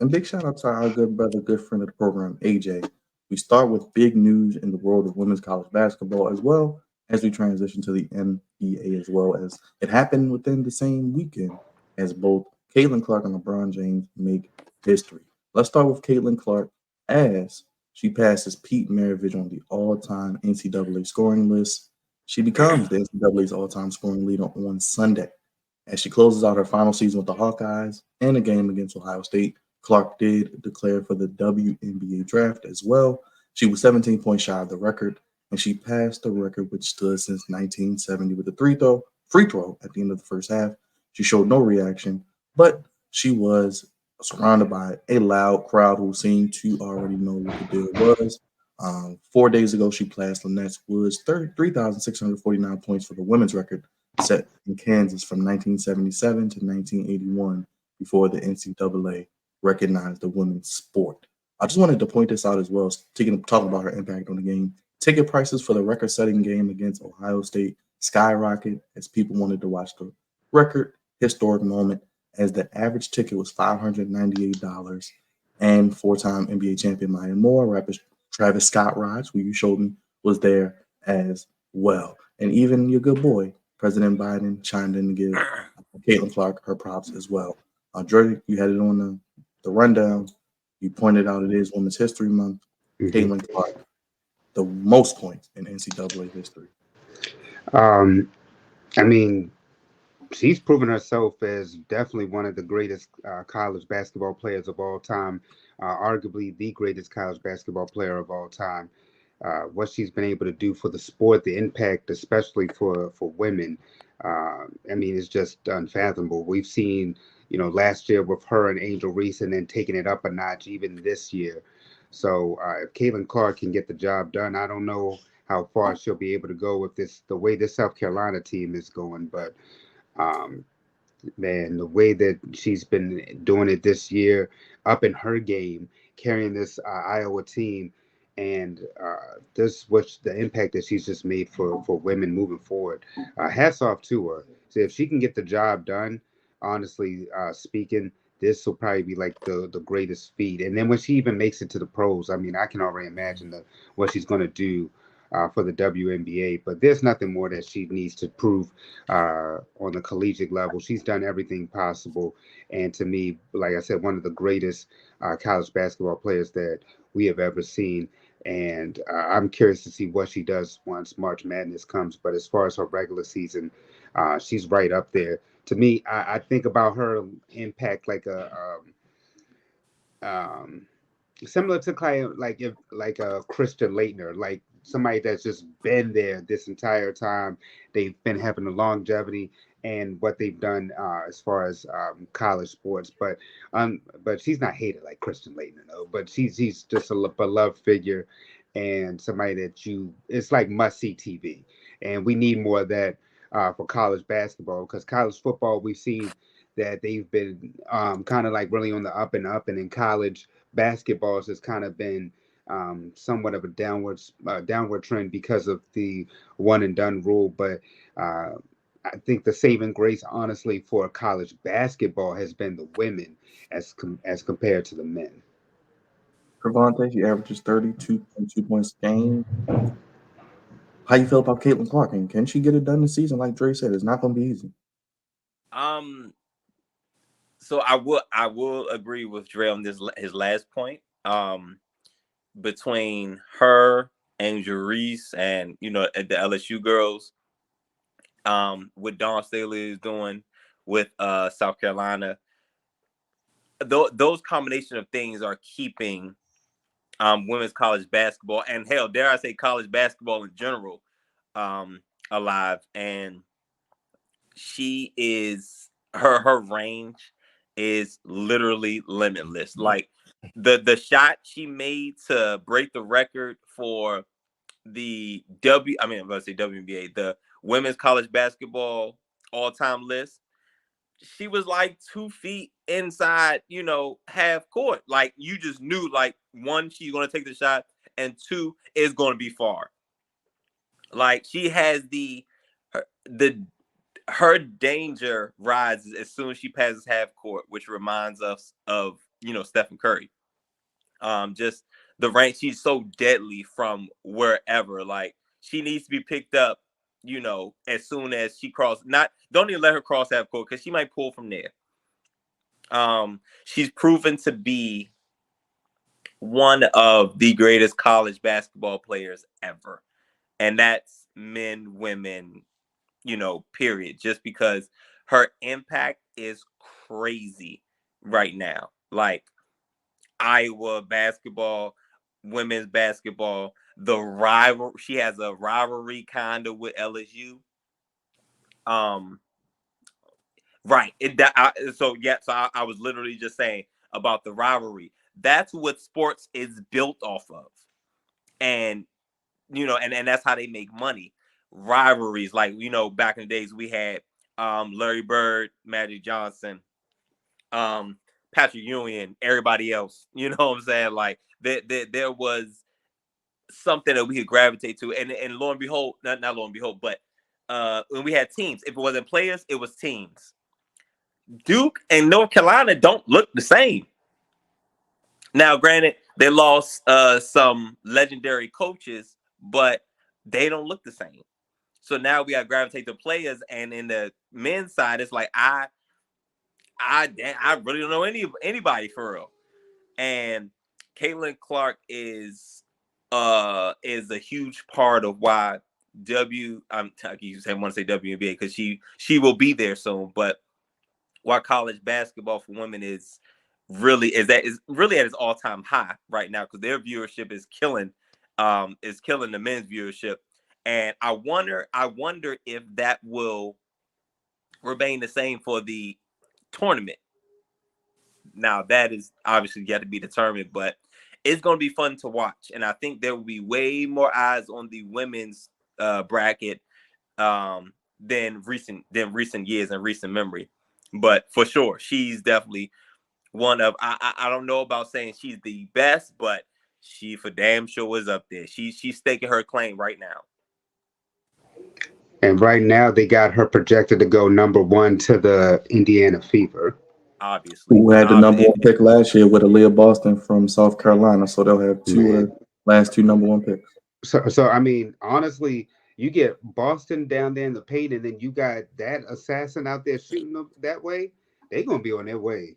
And big shout out to our good brother, good friend of the program, AJ. We start with big news in the world of women's college basketball as well as we transition to the NBA as well as it happened within the same weekend as both Caitlin Clark and LeBron James make history. Let's start with Caitlin Clark as she passes Pete Maravich on the all-time NCAA scoring list. She becomes the NCAA's all-time scoring leader on Sunday as she closes out her final season with the Hawkeyes and a game against Ohio State. Clark did declare for the WNBA draft as well. She was 17 points shy of the record, and she passed the record which stood since 1970 with a free throw at the end of the first half. She showed no reaction, but she was surrounded by a loud crowd who seemed to already know what the deal was. 4 days ago, she passed Lynette Woods' 3,649 points for the women's record set in Kansas from 1977 to 1981 before the NCAA recognized the women's sport. I just wanted to point this out as well, talking about her impact on the game. Ticket prices for the record setting game against Ohio State skyrocketed as people wanted to watch the record historic moment, as the average ticket was $598. And four-time NBA champion Maya Moore, rapper Travis Scott Rhodes, who you showed me, was there as well. And even your good boy, President Biden, chimed in to give Caitlin Clark her props as well. Dre, you had it on the rundown. You pointed out it is Women's History Month. Hmm. Caitlin Clark, the most points in NCAA history. Um, I mean, she's proven herself as definitely one of the greatest college basketball players of all time, arguably the greatest college basketball player of all time. What she's been able to do for the sport, the impact, especially for women, I mean, it's just unfathomable. We've seen, last year with her and Angel Reese, and then taking it up a notch even this year. So if Caitlin Clark can get the job done, I don't know how far she'll be able to go with this, the way this South Carolina team is going, but. Um, Man, the way that she's been doing it this year, up in her game, carrying this Iowa team, and this what the impact that she's just made for women moving forward. Hats off to her. So if she can get the job done, honestly speaking, this will probably be like the greatest feat. And then when she even makes it to the pros, I mean, I can already imagine what she's going to do. For the WNBA, but there's nothing more that she needs to prove on the collegiate level. She's done everything possible. And to me, like I said, one of the greatest college basketball players that we have ever seen. And I'm curious to see what she does once March Madness comes. But as far as her regular season, she's right up there. To me, I think about her impact like um, similar to kind of like if like a Christian Leitner, like somebody that's just been there this entire time. They've been having the longevity and what they've done as far as college sports, but she's not hated like Christian Leitner, though. But she's just a beloved figure and somebody that you it's like must see TV, and we need more of that for college basketball because college football we've seen that they've been kind of like really on the up and up, and in college basketballs has kind of been somewhat of a downward trend because of the one and done rule. But uh, I think the saving grace, honestly, for college basketball has been the women as compared to the men. Trevante, she averages 32.2 points a game. How you feel about Caitlin Clark? And can she get it done this season? Like Dre said, it's not going to be easy. Um, so I will agree with Dre on this his last point. Between her and Reese and the LSU girls, what Dawn Staley is doing with South Carolina, those combination of things are keeping women's college basketball and hell, dare I say, college basketball in general alive. And she is her range is literally limitless. Like the shot she made to break the record for the I'm going to say WNBA, the women's college basketball all time list. She was like 2 feet inside, half court. Like you just knew, like one, she's going to take the shot, and two, is going to be far. Like she has the her danger rises as soon as she passes half court, which reminds us of Stephen Curry. Just the rank. She's so deadly from wherever. Like she needs to be picked up. As soon as she cross. Don't even let her cross half court because she might pull from there. She's proven to be one of the greatest college basketball players ever, and that's men, women, period. Just because her impact is crazy right now. Like Iowa basketball, women's basketball, she has a rivalry kind of with LSU. Right. So I was literally just saying about the rivalry. That's what sports is built off of. And and that's how they make money. Rivalries, like back in the days we had Larry Bird, Magic Johnson, Patrick Ewing, everybody else. You know what I'm saying? Like there was something that we could gravitate to, and lo and behold, not lo and behold, but when we had teams, if it wasn't players, it was teams. Duke and North Carolina don't look the same. Now, granted, they lost some legendary coaches, but they don't look the same. So now we got to gravitate to players, and in the men's side, it's like I really don't know anybody for real. And Caitlin Clark is a huge part of why I want to say WNBA because she will be there soon, but why college basketball for women is really at its all-time high right now because their viewership is killing the men's viewership. And I wonder if that will remain the same for the tournament. Now that is obviously yet to be determined, but it's going to be fun to watch, and I think there will be way more eyes on the women's bracket than recent years and recent memory. But for sure, she's definitely one of. I don't know about saying she's the best, but she for damn sure is up there. She's staking her claim right now. And right now, they got her projected to go number one to the Indiana Fever. Obviously, Who had the number one pick last year with Aaliyah Boston from South Carolina, so they'll have two of the last two number one picks. So I mean, honestly, you get Boston down there in the paint, and then you got that assassin out there shooting them that way. They're gonna be on their way.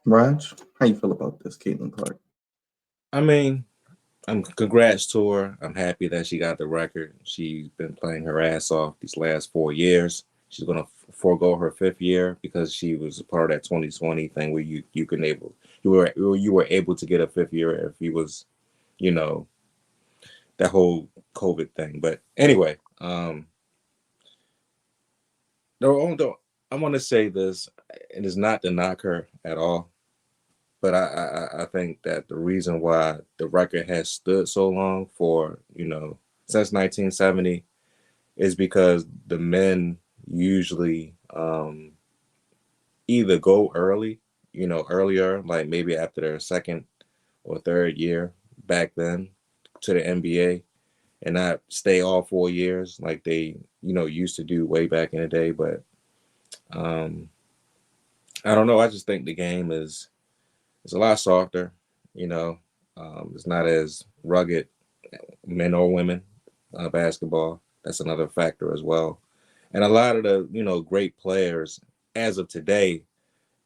Raj, how you feel about this, Caitlin Clark? I mean, congrats to her. I'm happy that she got the record. She's been playing her ass off these last 4 years. She's gonna forego her fifth year because she was a part of that 2020 thing where you were able to get a fifth year if you was, you know, that whole COVID thing. But anyway, I want to say this. It is not to knock her at all, but I think that the reason why the record has stood so long for, since 1970 is because the men usually either go earlier, like maybe after their second or third year back then to the NBA and not stay all 4 years like they, used to do way back in the day. But I don't know. I just think the game is a lot softer, it's not as rugged, men or women, basketball. That's another factor as well. And a lot of the, great players as of today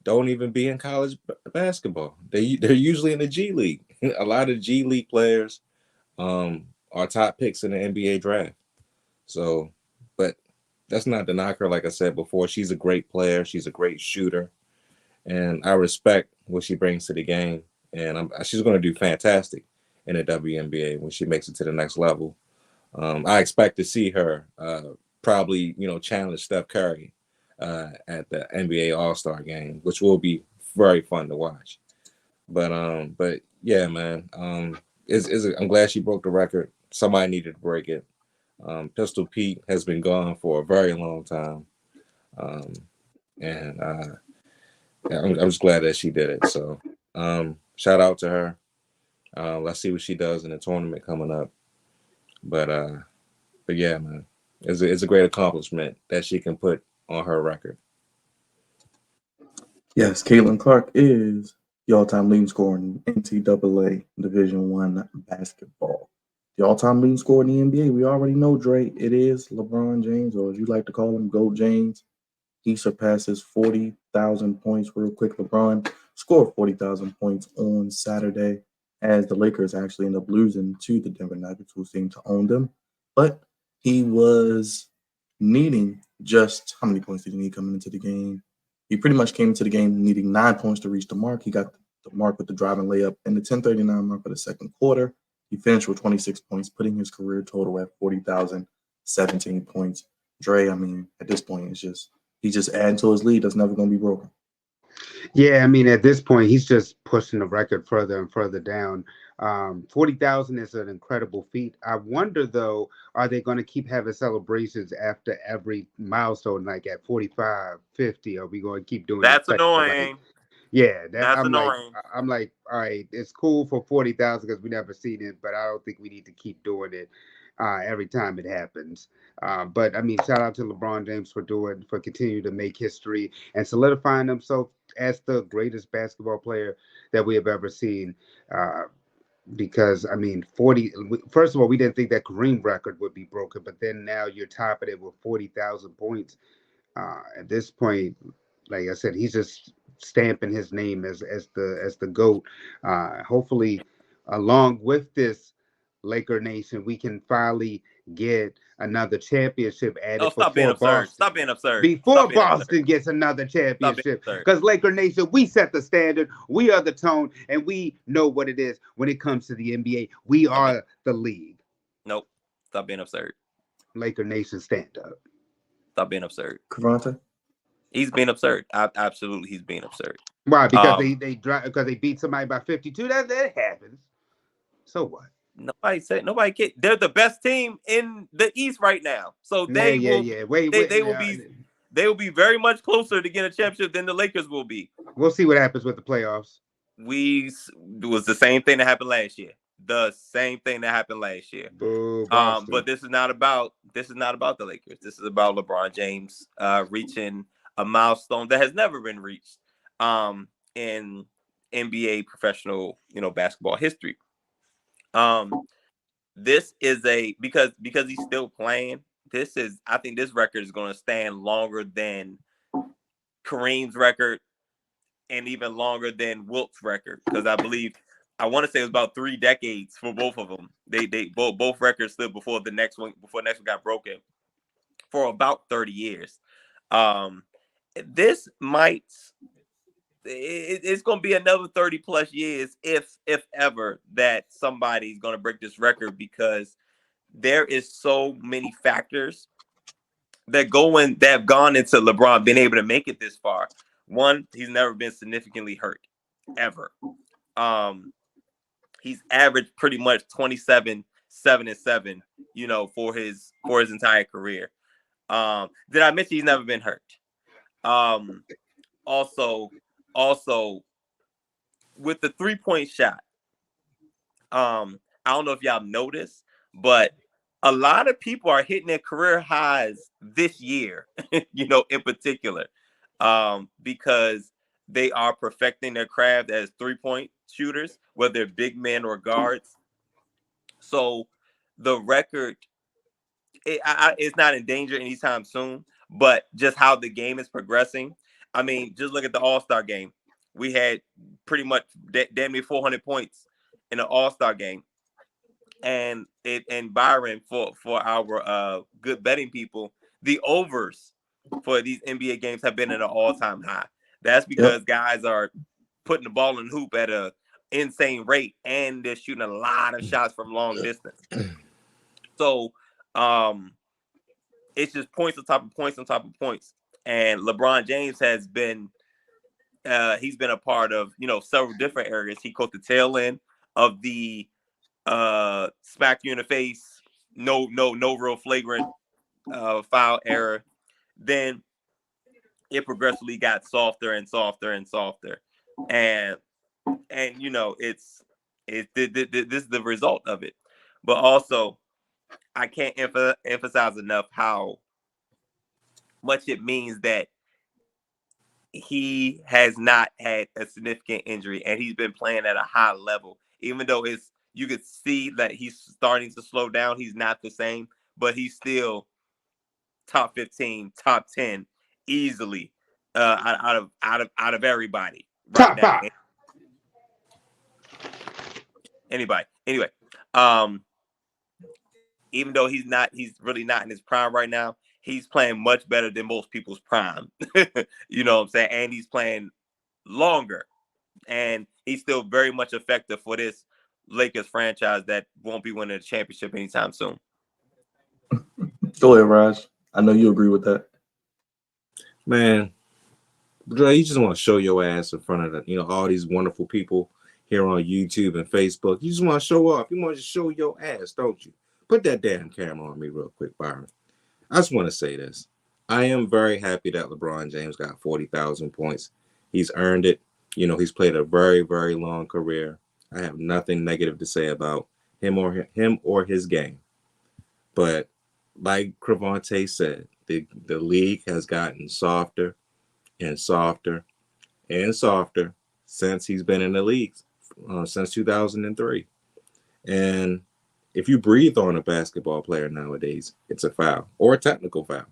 don't even be in college basketball. They're usually in the G League. A lot of G League players are top picks in the NBA draft. So, but that's not to knock her. Like I said before, she's a great player. She's a great shooter. And I respect what she brings to the game. And she's going to do fantastic in the WNBA when she makes it to the next level. I expect to see her probably, challenge Steph Curry at the NBA All-Star game, which will be very fun to watch. But yeah, man, I'm glad she broke the record. Somebody needed to break it. Pistol Pete has been gone for a very long time, and I'm just glad that she did it. So shout out to her. Let's see what she does in the tournament coming up. But yeah, man, it's a great accomplishment that she can put on her record. Yes, Caitlin Clark is the all-time leading scorer in NCAA Division One basketball. The all-time leading scorer in the NBA, we already know, Dre. It is LeBron James, or as you like to call him, GOAT James. He surpasses 40,000 points real quick. LeBron scored 40,000 points on Saturday as the Lakers actually end up losing to the Denver Nuggets, who seem to own them. But he was needing just how many points did he need coming into the game? He pretty much came into the game needing 9 points to reach the mark. He got the mark with the driving layup in the 10:39 mark of the second quarter. He finished with 26 points, putting his career total at 40,017 points. Dre, I mean, at this point, it's just he's just adding to his lead that's never going to be broken. Yeah, I mean, at this point, he's just pushing the record further and further down. 40,000 is an incredible feat. I wonder, though, are they going to keep having celebrations after every milestone, like at 45, 50? Are we going to keep doing it? That's annoying. Yeah, that That's annoying. I'm like, all right, it's cool for 40,000 because we never seen it, but I don't think we need to keep doing it every time it happens. But I mean, shout out to LeBron James for continuing to make history and solidifying himself as the greatest basketball player that we have ever seen. Uh, because I mean, 40. First of all, we didn't think that Kareem record would be broken, but then now you're topping it with 40,000 points. At this point, like I said, he's just stamping his name as the GOAT. Hopefully, along with this Laker Nation, we can finally get another championship Oh, added stop being before absurd. Boston. Stop being absurd. Before Stop being absurd. Boston gets another Stop being championship, absurd. because Laker Nation, we set the standard, we are the tone, and we know what it is when it comes to the NBA. We are the league. Nope. Stop being absurd. Laker Nation, stand up. Stop being absurd. Cavante? He's being absurd. Absolutely, he's being absurd. Why? Because Um, they beat somebody by 52. That happens. So what? nobody. They're the best team in the East right now, so Yeah, yeah, yeah. Wait, they wait. they will be they will be very much closer to get a championship than the Lakers will be. We'll see what happens with the playoffs. It was the same thing that happened last year. The same thing that happened last year. Boo, Boston. But this is not about the Lakers. This is about LeBron James reaching a milestone that has never been reached in NBA professional, basketball history. This is because he's still playing. I think this record is going to stand longer than Kareem's record and even longer than Wilt's record, because I want to say it was about 3 decades for both of them. They both records stood before the next one got broken for about 30 years. This might it's going to be another 30 plus years if ever that somebody's going to break this record, because there is so many factors that have gone into LeBron being able to make it this far. One, he's never been significantly hurt ever. He's averaged pretty much 27, 7 and 7, for his entire career. Did I mention he's never been hurt? Also with the 3-point shot, I don't know if y'all noticed, but a lot of people are hitting their career highs this year, in particular, because they are perfecting their craft as 3-point shooters, whether they're big men or guards. So the record, it's not in danger anytime soon, but just how the game is progressing. I mean, just look at the All-Star game. We had pretty much damn near 400 points in the All-Star game. And Byron, for our good betting people, the overs for these NBA games have been at an all-time high. That's because guys are putting the ball in the hoop at a insane rate, and they're shooting a lot of shots from long distance. So it's just points on top of points on top of points. And LeBron James has been he's been a part of several different areas. He caught the tail end of the smack you in the face, no real flagrant foul error. Then it progressively got softer and softer and softer, and this is the result of it. But also, I can't emphasize enough how much it means that he has not had a significant injury, and he's been playing at a high level. Even though you could see that he's starting to slow down, he's not the same, but he's still top 15, top 10 easily out of everybody right Top now. five. Anybody. Anyway, um, even though he's really not in his prime right now, he's playing much better than most people's prime. You know what I'm saying? And he's playing longer, and he's still very much effective for this Lakers franchise that won't be winning a championship anytime soon. Go ahead, Raj. I know you agree with that. Man, Dre, you just want to show your ass in front of all these wonderful people here on YouTube and Facebook. You just want to show off. You want to show your ass, don't you? Put that damn camera on me real quick, Byron. I just want to say this. I am very happy that LeBron James got 40,000 points. He's earned it. He's played a very, very long career. I have nothing negative to say about him or his game. But like Cravante said, the league has gotten softer and softer and softer since he's been in the league, since 2003. And if you breathe on a basketball player nowadays, it's a foul or a technical foul.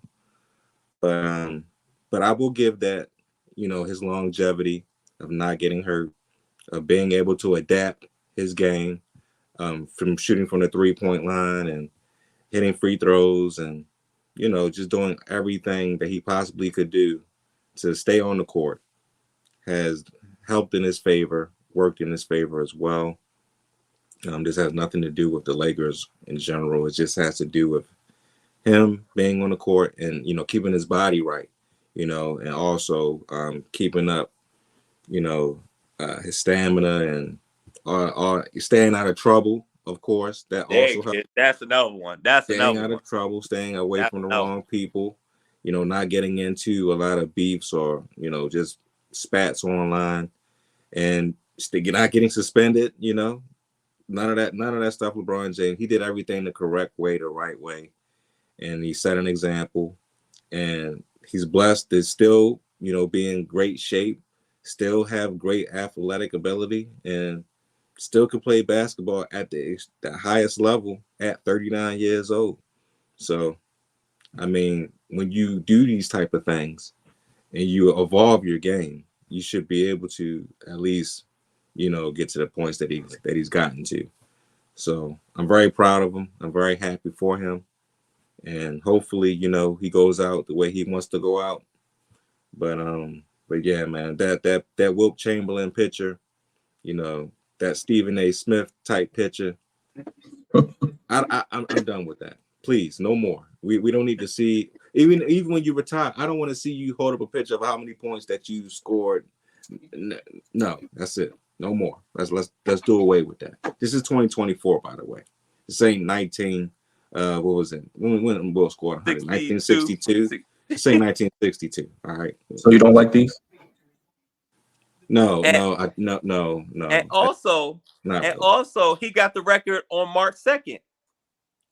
But I will give that, his longevity of not getting hurt, of being able to adapt his game, from shooting from the 3-point line and hitting free throws and, just doing everything that he possibly could do to stay on the court has helped in his favor, worked in his favor as well. This has nothing to do with the Lakers in general. It just has to do with him being on the court and, keeping his body right, and also keeping up, his stamina and staying out of trouble, of course. That also helps. That's another one. That's staying another out one. of trouble, staying away That's from the another wrong people, not getting into a lot of beefs or, just spats online and not getting suspended, None of that stuff. LeBron James, he did everything the correct way, the right way, and he set an example. And he's blessed to still, be in great shape, still have great athletic ability, and still can play basketball at the highest level at 39 years old. So, I mean, when you do these type of things and you evolve your game, you should be able to at least, get to the points that he's gotten to. So I'm very proud of him. I'm very happy for him. And hopefully, he goes out the way he wants to go out. But yeah, man, that Wilt Chamberlain picture, that Stephen A. Smith type picture, I'm done with that. Please, no more. We don't need to see, even when you retire, I don't want to see you hold up a picture of how many points that you scored. No, that's it. No more. Let's do away with that. This is 2024, by the way. This ain't 19. What was it? When Will scored 100? 1962. This ain't 1962. All right. So you don't like these? No. And also, he got the record on March 2nd,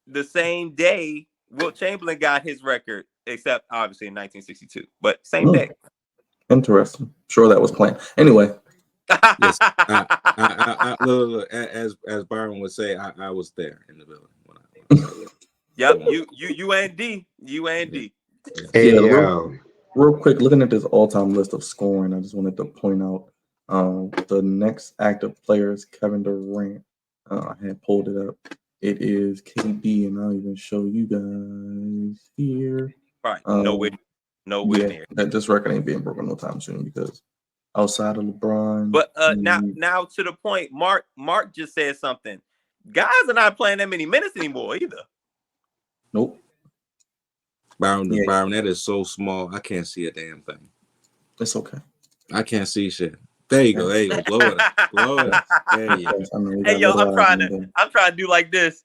the same day Wilt Chamberlain got his record, except obviously in 1962, but same day. Interesting. Sure, that was planned. Anyway. Yes, look, as Byron would say, I was there in the building. Yep, you and D. Hey, real quick, looking at this all-time list of scoring, I just wanted to point out the next active player is Kevin Durant. I had pulled it up. It is KD, and I'll even show you guys here. Right, nowhere near. That this record ain't being broken no time soon because outside of LeBron. But now to the point, Mark just said something. Guys are not playing that many minutes anymore either. Nope. Byron, that is so small. I can't see a damn thing. It's okay. I can't see shit. There you go. Blow it up. There you go. Hey yo, I'm trying to do like this.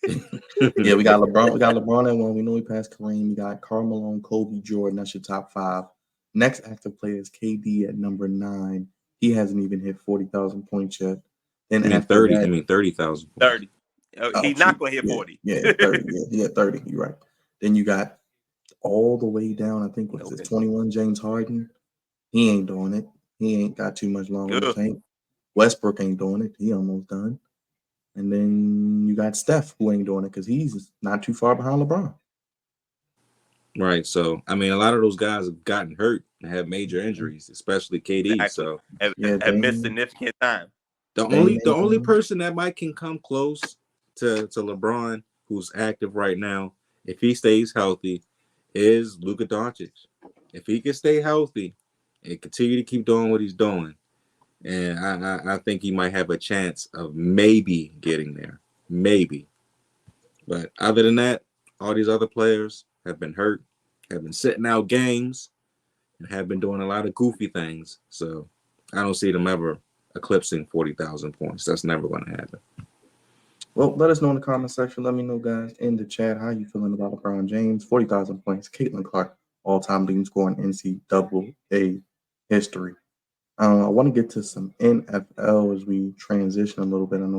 Yeah, we got LeBron. We got LeBron at one. We know he passed Kareem. We got Karl Malone, Kobe, Jordan. That's your top 5. Next active player is KD at number 9. He hasn't even hit 40,000 points yet. Then after 30. that, I mean 30,000. 30. He's not going to hit 40. Yeah, 30. Yeah, 30. You're right. Then you got all the way down. I think what's this? 21. James Harden. He ain't doing it. He ain't got too much longer in the Ugh. tank. Westbrook ain't doing it. He almost done. And then you got Steph, who ain't doing it because he's not too far behind LeBron. Right. So, I mean, a lot of those guys have gotten hurt and have major injuries, especially KD. Exactly. So, Yeah, Have missed Dame, significant time. Dame the ain't only doing person that might can come close to LeBron, who's active right now, if he stays healthy, is Luka Doncic. If he can stay healthy and continue to keep doing what he's doing, and I think he might have a chance of maybe getting there, maybe. But other than that, all these other players have been hurt, have been sitting out games, and have been doing a lot of goofy things. So I don't see them ever eclipsing 40,000 points. That's never going to happen. Well, let us know in the comment section. Let me know, guys, in the chat, how you feeling about LeBron James, 40,000 points, Caitlin Clark, all-time leading scorer in NCAA history. I want to get to some NFL as we transition a little bit. I know